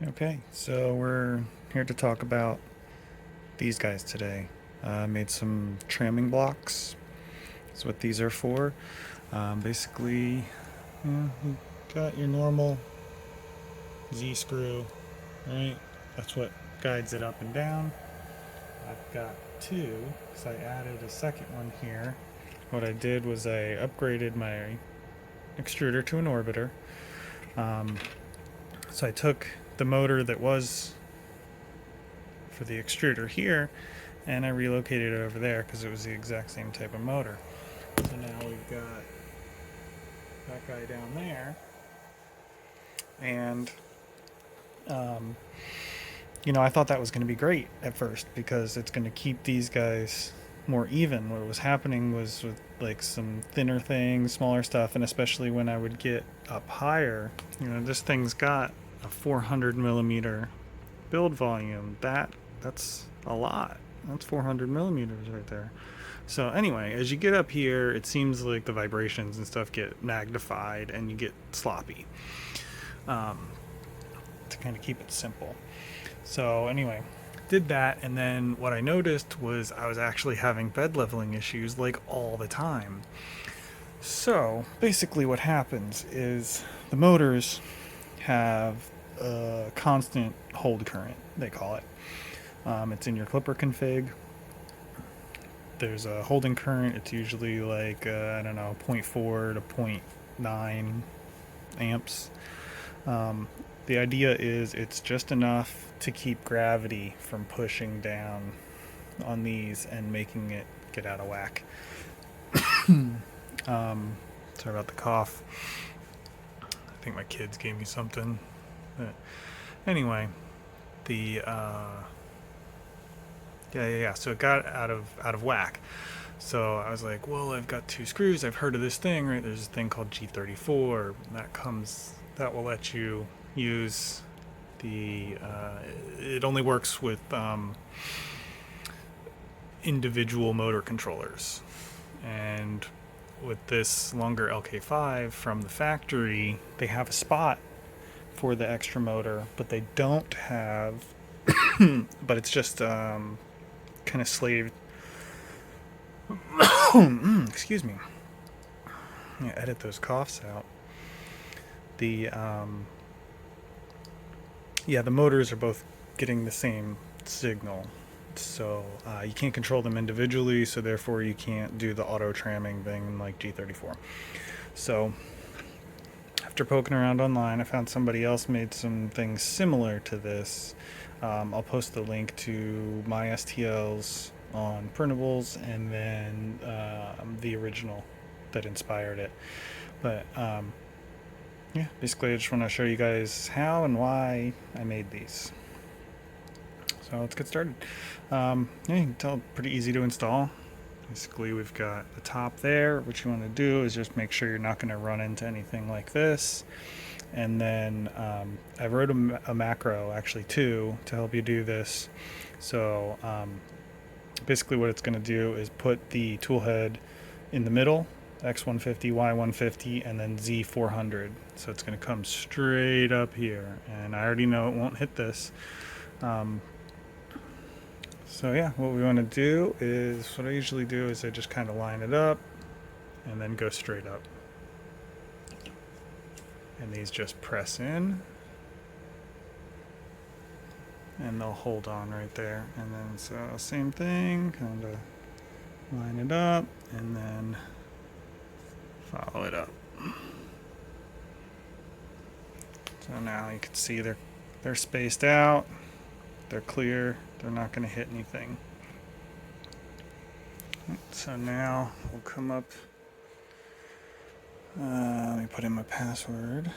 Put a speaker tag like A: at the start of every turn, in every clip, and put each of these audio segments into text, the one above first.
A: Okay, so we're here to talk about these guys today. I made some tramming blocks. That's what these are for. Basically, you got your normal Z screw, right? That's what guides it up and down. I've got two, so I added a second one here. What I did was I upgraded my extruder to an orbiter. Um, so I took the motor that was for the extruder here and I relocated it over there because it was the exact same type of motor. So now we've got that guy down there, and um, I thought that was going to be great at first because it's going to keep these guys more even. What was happening was with like some thinner things, smaller stuff, and especially when I would get up higher, this thing's got a 400 millimeter build volume. That's a lot. That's 400 millimeters right there. So anyway, as you get up here, it seems like the vibrations and stuff get magnified and you get sloppy. To kind of keep it simple. So anyway, did that, and then what I noticed was I was actually having bed leveling issues like all the time. So basically, what happens is the motors have a constant hold current, they call it. It's in your clipper config. There's a holding current. It's usually like, I don't know, zero point 0.4 to zero point 0.9 amps. The idea is it's just enough to keep gravity from pushing down on these and making it get out of whack. Sorry about the cough. I think my kids gave me something. But anyway, the yeah. So it got out of whack. So I was like, well, I've got two screws. I've heard of this thing, right? There's a thing called G34 that will let you use the. It only works with individual motor controllers, and with this longer LK5 from the factory, they have a spot for the extra motor, but they don't have. But it's just kind of slaved. Excuse me. Yeah, edit those coughs out. The the motors are both getting the same signal, so you can't control them individually. So therefore, you can't do the auto tramming thing like G34. So after poking around online, I found somebody else made some things similar to this. I'll post the link to my STLs on printables and then the original that inspired it. But yeah, basically I just want to show you guys how and why I made these. So let's get started. Yeah, you can tell, pretty easy to install. Basically we've got the top there. What you want to do is just make sure you're not going to run into anything like this. And then I wrote a macro, actually two, to help you do this. So basically what it's going to do is put the tool head in the middle, X150, Y150, and then Z400. So it's going to come straight up here. And I already know it won't hit this. So yeah, what we want to do is, what I usually do is I just kind of line it up and then go straight up. And these just press in and they'll hold on right there. And then so same thing, kind of line it up and then follow it up. So now you can see they're spaced out, they're clear, they're not going to hit anything. So now we'll come up, let me put in my password.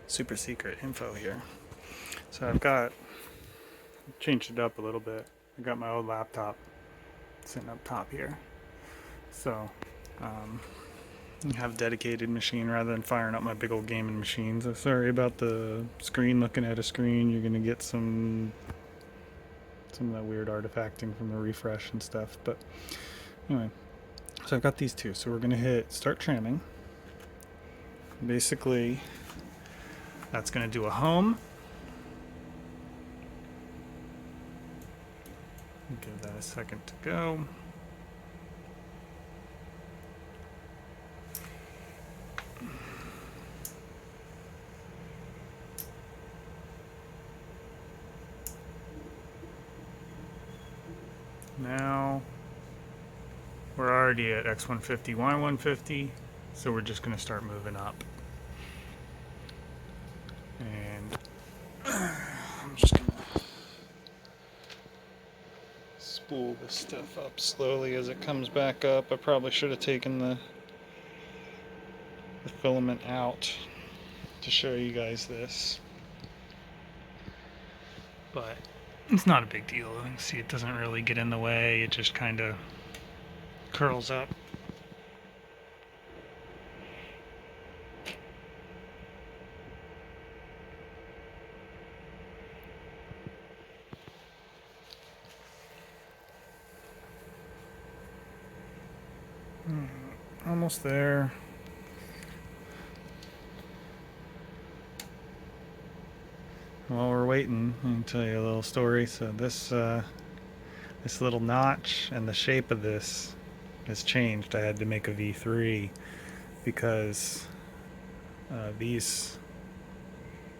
A: Super secret info here. So I've changed it up a little bit. I got my old laptop sitting up top here. So you have a dedicated machine rather than firing up my big old gaming machine. So sorry about the screen looking at a screen. You're gonna get some of that weird artifacting from the refresh and stuff. But anyway, so I've got these two. So we're gonna hit start tramming. Basically, That's going to do a home. Give that a second to go. Now we're already at X150, Y150, so we're just going to start moving up. And I'm just going to spool this stuff up slowly as it comes back up. I probably should have taken the filament out to show you guys this, but it's not a big deal. You can see it doesn't really get in the way, it just kind of curls up. Almost there. While we're waiting, I can tell you a little story. So this little notch and the shape of this has changed. I had to make a V3 because these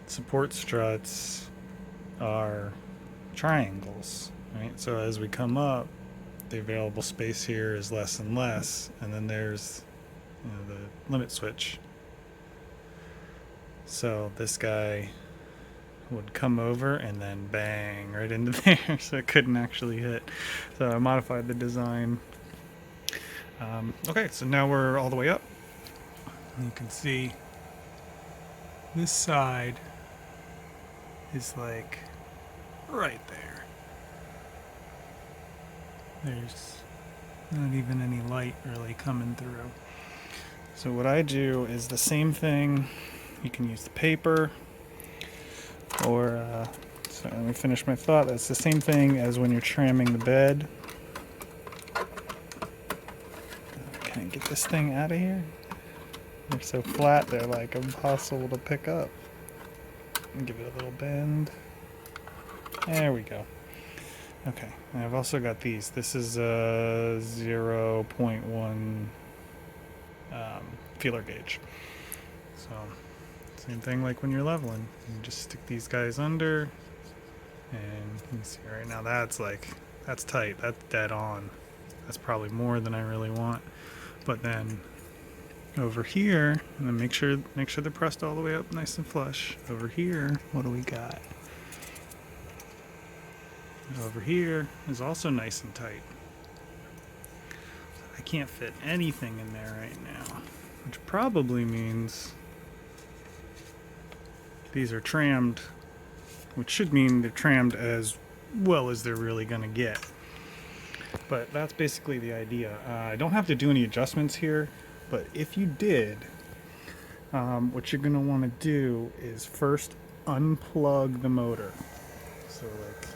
A: support struts are triangles, right? So as we come up, the available space here is less and less, and then there's the limit switch. So this guy would come over and then bang right into there, so it couldn't actually hit. So I modified the design. Okay, so now we're all the way up. You can see this side is like right there. There's not even any light really coming through. So what I do is the same thing. You can use the paper, or so let me finish my thought. That's the same thing as when you're tramming the bed. Can I get this thing out of here? They're so flat, they're like impossible to pick up. Give it a little bend. There we go. Okay, and I've also got these. This is a 0.1 feeler gauge. So, same thing like when you're leveling. You just stick these guys under, and you can see right now that's tight. That's dead on. That's probably more than I really want. But then over here, and then make sure they're pressed all the way up nice and flush. Over here, what do we got? Over here is also nice and tight. I can't fit anything in there right now, which probably means these are trammed, which should mean they're trammed as well as they're really going to get. But that's basically the idea. I don't have to do any adjustments here, but if you did, what you're going to want to do is first unplug the motor. So like,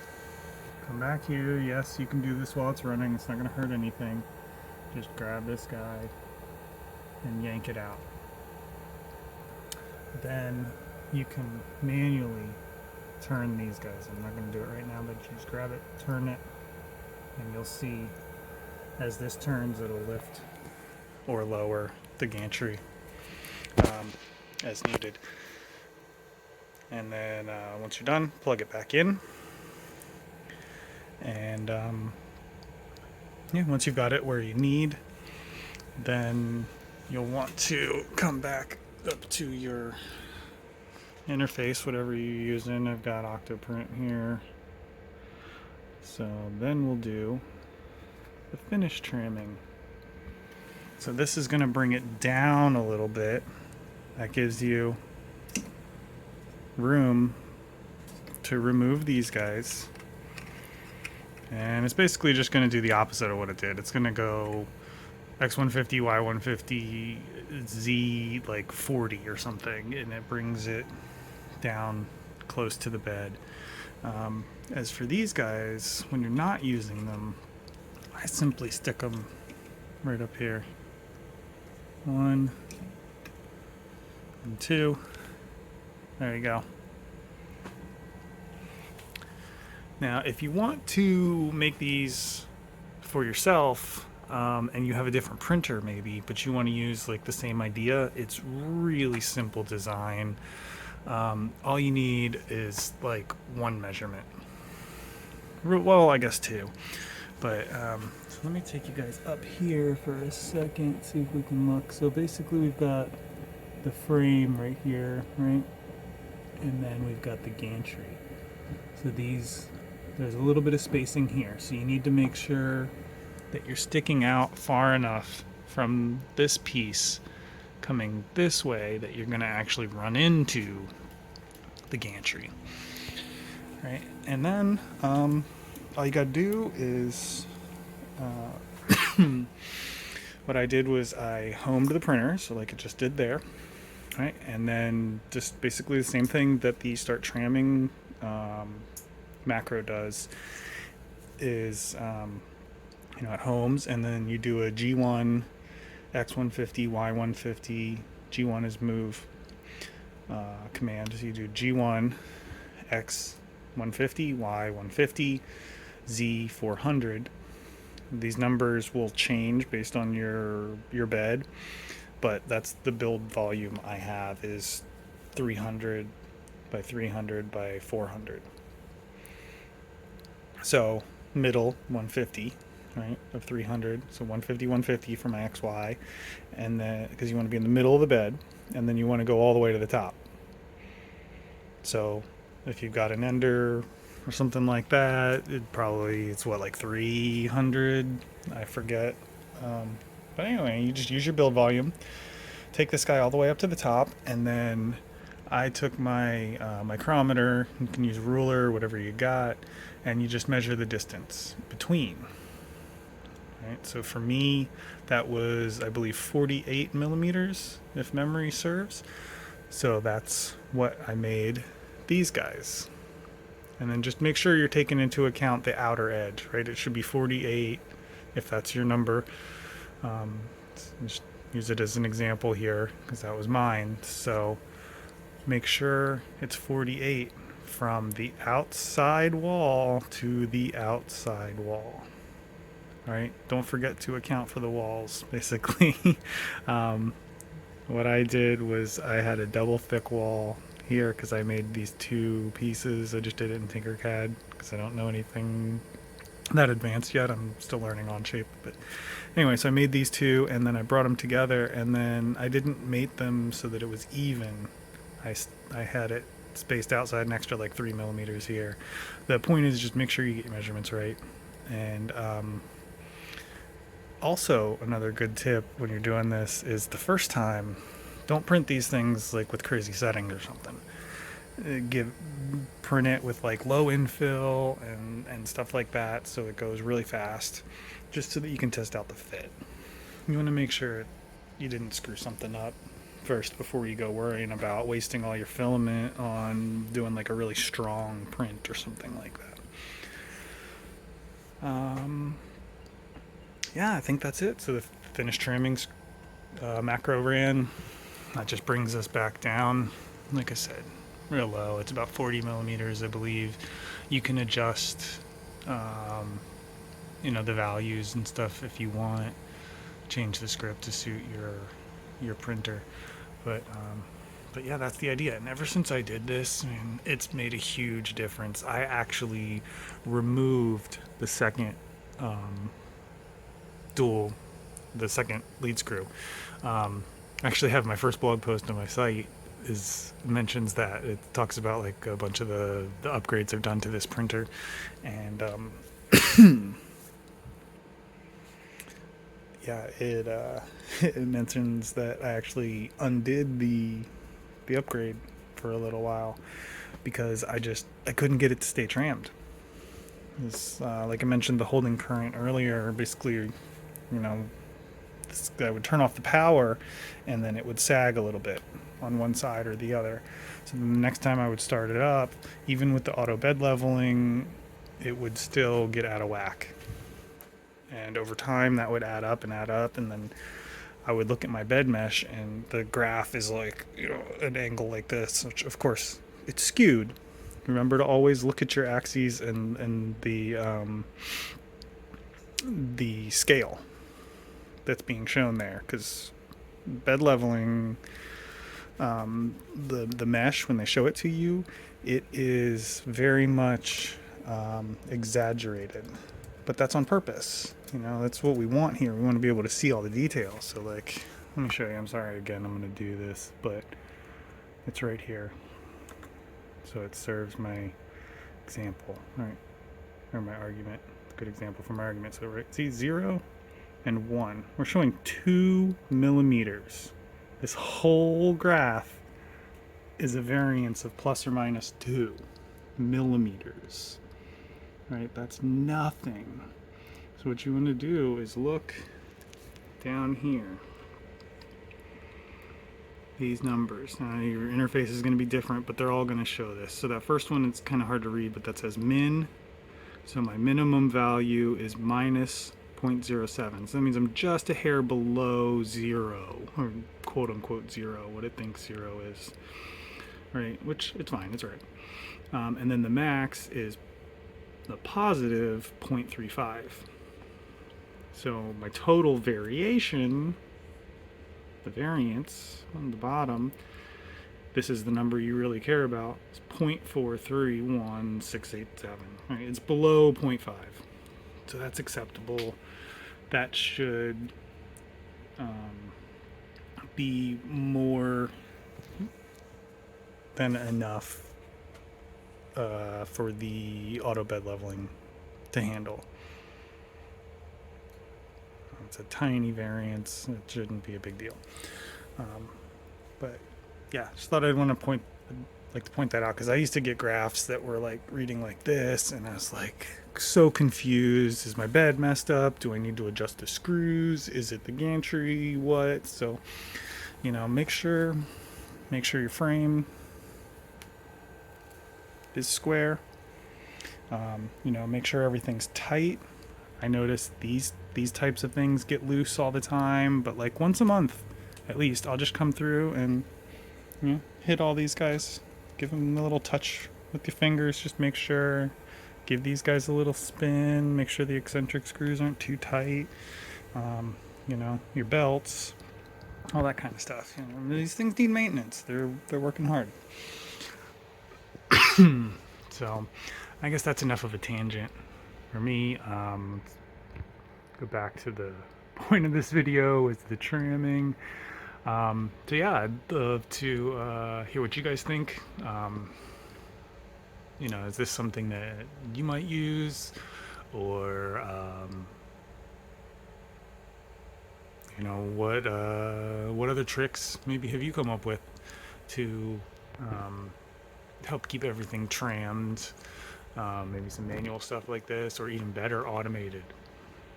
A: come back here. Yes, you can do this while it's running. It's not going to hurt anything. Just grab this guy and yank it out. Then you can manually turn these guys. I'm not going to do it right now, but just grab it, turn it, and you'll see as this turns, it'll lift or lower the gantry as needed. And then once you're done, plug it back in. And yeah, once you've got it where you need, then you'll want to come back up to your interface, whatever you're using. I've got Octoprint here. So then we'll do the finish tramming. So this is going to bring it down a little bit. That gives you room to remove these guys. And it's basically just going to do the opposite of what it did. It's going to go X150, Y150, Z like 40 or something, and it brings it down close to the bed. As for these guys, when you're not using them, I simply stick them right up here. 1 and 2. There you go. Now, if you want to make these for yourself, and you have a different printer maybe, but you want to use like the same idea, it's really simple design. All you need is like one measurement. Well, I guess two. But so let me take you guys up here for a second, see if we can look. So basically we've got the frame right here, right? And then we've got the gantry. So there's a little bit of spacing here. So you need to make sure that you're sticking out far enough from this piece coming this way that you're going to actually run into the gantry. Right? And then all you got to do is what I did was I homed the printer, so like it just did there. Right? And then just basically the same thing that the start tramming macro does is it homes, and then you do a G1 X150 Y150. G1 is move command, so you do G1 X150 Y150 Z400. These numbers will change based on your bed, but that's the build volume I have is 300 by 300 by 400. So middle 150, right, of 300. So 150, 150 for my XY, and then because you want to be in the middle of the bed, and then you want to go all the way to the top. So if you've got an ender or something like that, it's what, like 300, I forget. But anyway, you just use your build volume, take this guy all the way up to the top, and then I took my micrometer. You can use a ruler, whatever you got, and you just measure the distance between. Right? So for me, that was, I believe, 48 millimeters, if memory serves. So that's what I made these guys. And then just make sure you're taking into account the outer edge, right? It should be 48 if that's your number. Just use it as an example here because that was mine. So make sure it's 48 from the outside wall to the outside wall. All right, don't forget to account for the walls, basically. What I did was I had a double thick wall here because I made these two pieces. I just did it in Tinkercad because I don't know anything that advanced yet. I'm still learning Onshape, but anyway, so I made these two, and then I brought them together, and then I didn't mate them so that it was even. I had it spaced outside an extra like 3 millimeters here. The point is just make sure you get your measurements right. And also another good tip when you're doing this is the first time, don't print these things like with crazy settings or something. Print it with like low infill and stuff like that, so it goes really fast, just so that you can test out the fit. You want to make sure you didn't screw something up first before you go worrying about wasting all your filament on doing like a really strong print or something like that. Yeah, I think that's it. So the finished tramming's macro ran. That just brings us back down, like I said, real low. It's about 40 millimeters, I believe. You can adjust, the values and stuff if you want. Change the script to suit your printer. But yeah, that's the idea. And ever since I did this, man, it's made a huge difference. I actually removed the second the second lead screw. I actually have my first blog post on my site mentions that. It talks about like a bunch of the upgrades I've done to this printer, and yeah, it mentions that I actually undid the upgrade for a little while because I couldn't get it to stay trammed. Like I mentioned, the holding current earlier, basically, this guy would turn off the power and then it would sag a little bit on one side or the other. So the next time I would start it up, even with the auto bed leveling, it would still get out of whack. And over time that would add up, and then I would look at my bed mesh and the graph is like, an angle like this, which of course it's skewed. Remember to always look at your axes and the scale that's being shown there, because bed leveling, the mesh, when they show it to you, it is very much exaggerated, but that's on purpose. That's what we want here. We want to be able to see all the details. So like, let me show you. I'm sorry again, I'm going to do this, but it's right here, so it serves my example, right, or my argument. It's a good example for my argument. So right, see, 0 and 1, we're showing 2 millimeters. This whole graph is a variance of plus or minus 2 millimeters, right? That's nothing. So what you want to do is look down here, these numbers. Now your interface is going to be different, but they're all going to show this. So that first one, it's kind of hard to read, but that says min. So my minimum value is minus 0.07. So that means I'm just a hair below 0, or quote unquote 0, what it thinks 0 is, right? Which, it's fine, it's right. And then the max is the positive 0.35. So my total variation, the variance on the bottom, this is the number you really care about, is 0.431687. Right? It's below 0.5. So that's acceptable. That should be more than enough for the auto bed leveling to handle. It's a tiny variance. It shouldn't be a big deal. But yeah, just thought I'd want to point that out, because I used to get graphs that were like reading like this, and I was like so confused. Is my bed messed up? Do I need to adjust the screws? Is it the gantry? What? So, make sure your frame is square. Make sure everything's tight. I notice these types of things get loose all the time, but like once a month at least, I'll just come through and hit all these guys, give them a little touch with your fingers, just make sure, give these guys a little spin, make sure the eccentric screws aren't too tight, your belts, all that kind of stuff. These things need maintenance. They're working hard. So I guess that's enough of a tangent for me. Let's go back to the point of this video, is the tramming. So yeah, I'd love to hear what you guys think. Is this something that you might use, or what other tricks maybe have you come up with to help keep everything trammed? Maybe some manual stuff like this, or even better, automated.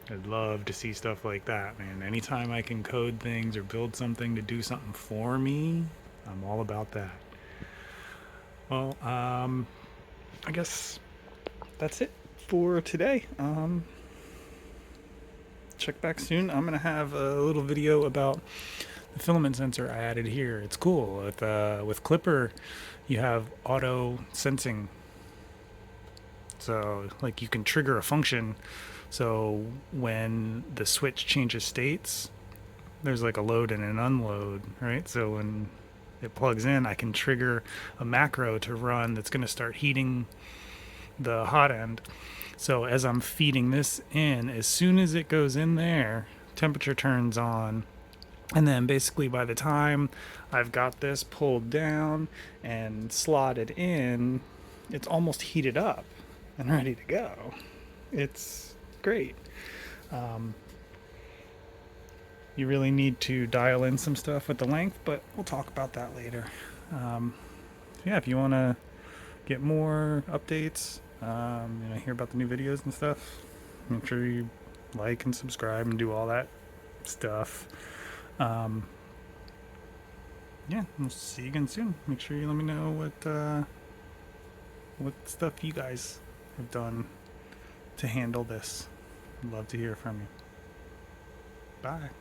A: I'd love to see stuff like that, man. Anytime I can code things or build something to do something for me, I'm all about that. Well, I guess that's it for today. Check back soon. I'm gonna have a little video about the filament sensor I added here. It's cool. With Clipper, you have auto sensing. So like you can trigger a function. So when the switch changes states, there's like a load and an unload, right? So when it plugs in, I can trigger a macro to run that's going to start heating the hot end. So as I'm feeding this in, as soon as it goes in there, temperature turns on. And then basically by the time I've got this pulled down and slotted in, it's almost heated up and ready to go. It's great. You really need to dial in some stuff with the length, but we'll talk about that later. Yeah, if you want to get more updates, hear about the new videos and stuff, make sure you like and subscribe and do all that stuff. Yeah, we'll see you again soon. Make sure you let me know what stuff you guys have done to handle this. I'd love to hear from you. Bye.